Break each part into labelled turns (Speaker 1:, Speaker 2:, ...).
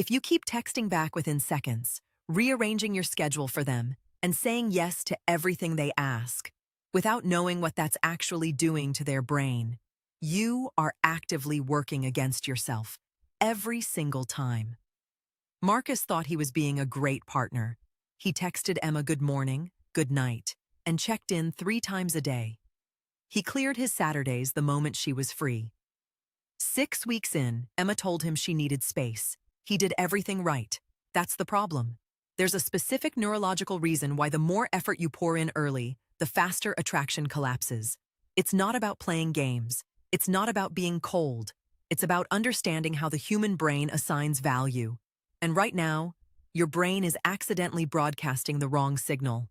Speaker 1: If you keep texting back within seconds, rearranging your schedule for them, and saying yes to everything they ask, without knowing what that's actually doing to their brain, you are actively working against yourself every single time. Marcus thought he was being a great partner. He texted Emma good morning, good night, and checked in 3 times a day. He cleared his Saturdays the moment she was free. 6 weeks in, Emma told him she needed space. He did everything right. That's the problem. There's a specific neurological reason why the more effort you pour in early, the faster attraction collapses. It's not about playing games. It's not about being cold. It's about understanding how the human brain assigns value. And right now, your brain is accidentally broadcasting the wrong signal.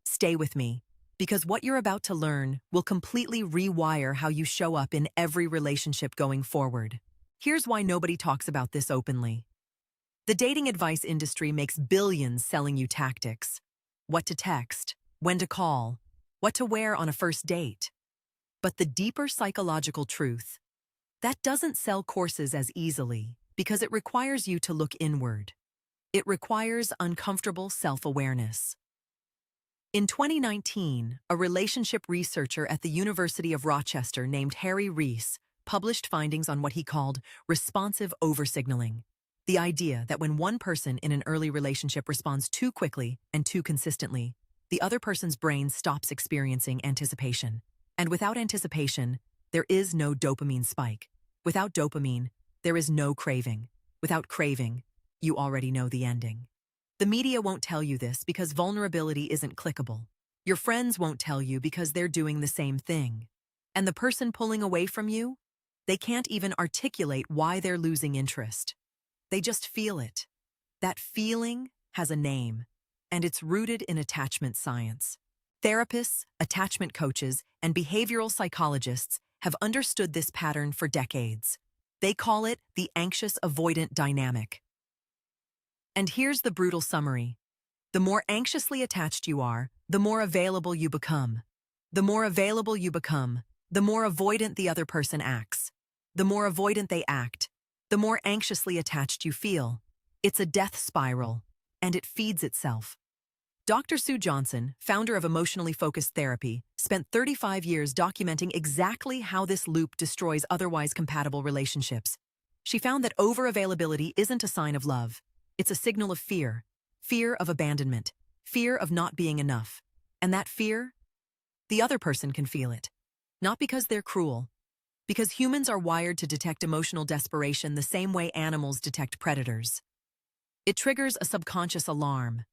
Speaker 1: Stay with me, because what you're about to learn will completely rewire how you show up in every relationship going forward. Here's why nobody talks about this openly. The dating advice industry makes billions selling you tactics. What to text, when to call, what to wear on a first date. But the deeper psychological truth, that doesn't sell courses as easily because it requires you to look inward. It requires uncomfortable self-awareness. In 2019, a relationship researcher at the University of Rochester named Harry Rees published findings on what he called responsive oversignaling, the idea that when one person in an early relationship responds too quickly and too consistently, the other person's brain stops experiencing anticipation. And without anticipation, there is no dopamine spike. Without dopamine, there is no craving. Without craving, you already know the ending. The media won't tell you this because vulnerability isn't clickable. Your friends won't tell you because they're doing the same thing. And the person pulling away from you, they can't even articulate why they're losing interest. They just feel it. That feeling has a name, and it's rooted in attachment science. Therapists, attachment coaches, and behavioral psychologists have understood this pattern for decades. They call it the anxious-avoidant dynamic. And here's the brutal summary. The more anxiously attached you are, the more available you become. The more available you become, the more avoidant the other person acts. The more avoidant they act, the more anxiously attached you feel. It's a death spiral, and it feeds itself. Dr. Sue Johnson, founder of Emotionally Focused Therapy, spent 35 years documenting exactly how this loop destroys otherwise compatible relationships. She found that overavailability isn't a sign of love. It's a signal of fear. Fear of abandonment. Fear of not being enough. And that fear, the other person can feel it. Not because they're cruel. Because humans are wired to detect emotional desperation the same way animals detect predators. It triggers a subconscious alarm.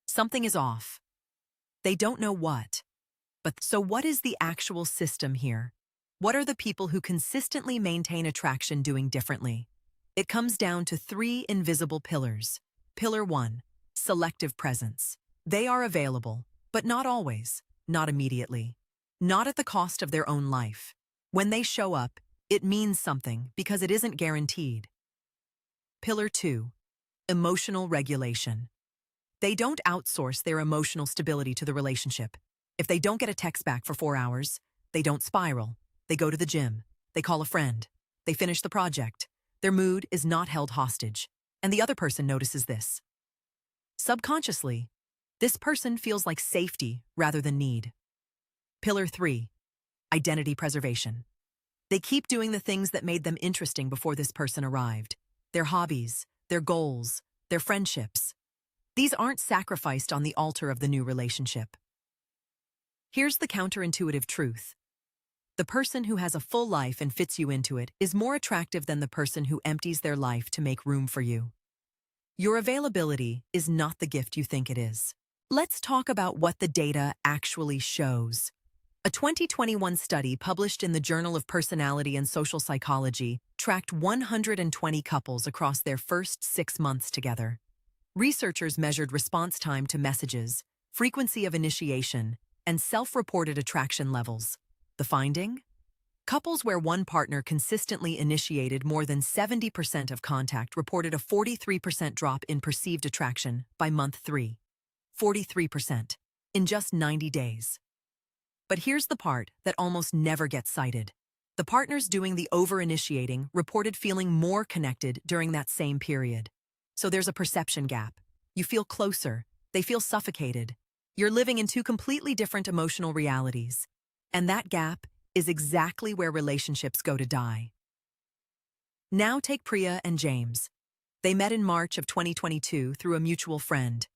Speaker 1: Something is off. They don't know what. But so what is the actual system here? What are the people who consistently maintain attraction doing differently? It comes down to 3 invisible pillars. Pillar 1, selective presence. They are available, but not always, not immediately, not at the cost of their own life. When they show up, it means something because it isn't guaranteed. Pillar 2, emotional regulation. They don't outsource their emotional stability to the relationship. If they don't get a text back for 4 hours, they don't spiral. They go to the gym. They call a friend. They finish the project. Their mood is not held hostage, and the other person notices this. Subconsciously, this person feels like safety rather than need. Pillar 3, identity preservation. They keep doing the things that made them interesting before this person arrived. Their hobbies, their goals, their friendships. These aren't sacrificed on the altar of the new relationship. Here's the counterintuitive truth. The person who has a full life and fits you into it is more attractive than the person who empties their life to make room for you. Your availability is not the gift you think it is. Let's talk about what the data actually shows. A 2021 study published in the Journal of Personality and Social Psychology tracked 120 couples across their first 6 months together. Researchers measured response time to messages, frequency of initiation, and self-reported attraction levels. The finding? Couples where one partner consistently initiated more than 70% of contact reported a 43% drop in perceived attraction by month 3. 43%. In just 90 days. But here's the part that almost never gets cited. The partners doing the over-initiating reported feeling more connected during that same period. So there's a perception gap. You feel closer. They feel suffocated. You're living in two completely different emotional realities. And that gap is exactly where relationships go to die. Now take Priya and James. They met in March of 2022 through a mutual friend.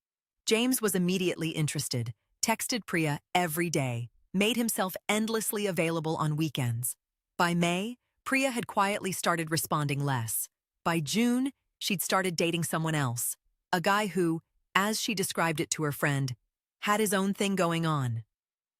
Speaker 1: James was immediately interested, texted Priya every day, made himself endlessly available on weekends. By May, Priya had quietly started responding less. By June, she'd started dating someone else, a guy who, as she described it to her friend, had his own thing going on.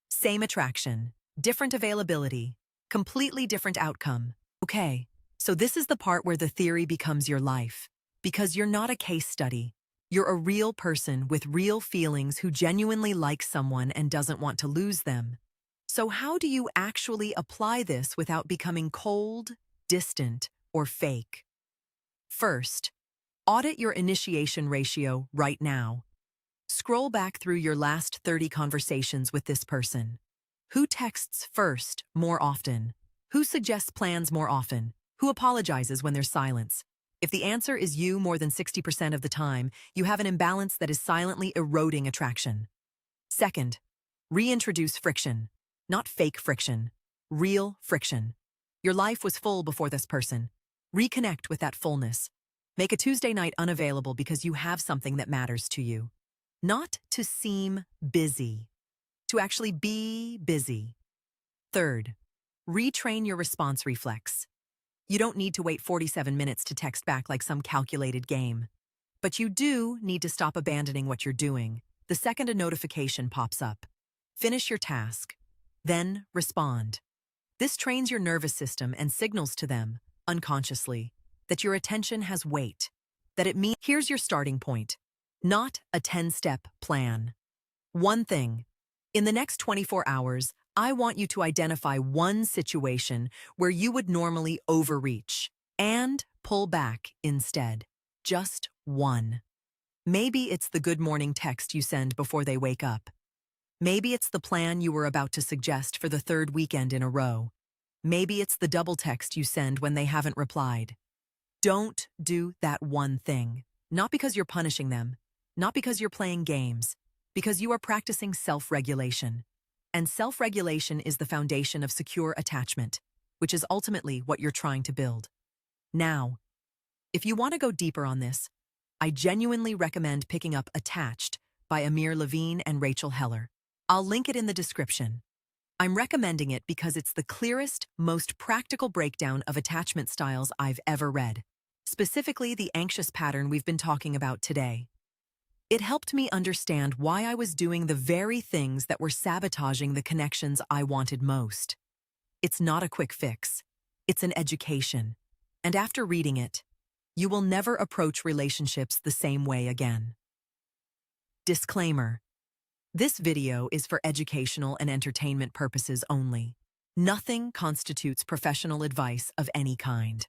Speaker 1: Same attraction, different availability, completely different outcome. Okay, so this is the part where the theory becomes your life. Because you're not a case study. You're a real person with real feelings who genuinely likes someone and doesn't want to lose them. So how do you actually apply this without becoming cold, distant, or fake? First, audit your initiation ratio right now. Scroll back through your last 30 conversations with this person. Who texts first more often? Who suggests plans more often? Who apologizes when there's silence? If the answer is you more than 60% of the time, you have an imbalance that is silently eroding attraction. Second, reintroduce friction. Not fake friction, real friction. Your life was full before this person. Reconnect with that fullness. Make a Tuesday night unavailable because you have something that matters to you. Not to seem busy, to actually be busy. Third, retrain your response reflex. You don't need to wait 47 minutes to text back like some calculated game. But you do need to stop abandoning what you're doing the second a notification pops up. Finish your task. Then respond. This trains your nervous system and signals to them, unconsciously, that your attention has weight, that it means here's your starting point, not a 10-step plan. One thing. In the next 24 hours, I want you to identify one situation where you would normally overreach and pull back instead. Just one. Maybe it's the good morning text you send before they wake up. Maybe it's the plan you were about to suggest for the third weekend in a row. Maybe it's the double text you send when they haven't replied. Don't do that one thing. Not because you're punishing them, not because you're playing games, because you are practicing self-regulation. And self-regulation is the foundation of secure attachment, which is ultimately what you're trying to build. Now, if you want to go deeper on this, I genuinely recommend picking up Attached by Amir Levine and Rachel Heller. I'll link it in the description. I'm recommending it because it's the clearest, most practical breakdown of attachment styles I've ever read, specifically the anxious pattern we've been talking about today. It helped me understand why I was doing the very things that were sabotaging the connections I wanted most. It's not a quick fix. It's an education. And after reading it, you will never approach relationships the same way again. Disclaimer. This video is for educational and entertainment purposes only. Nothing constitutes professional advice of any kind.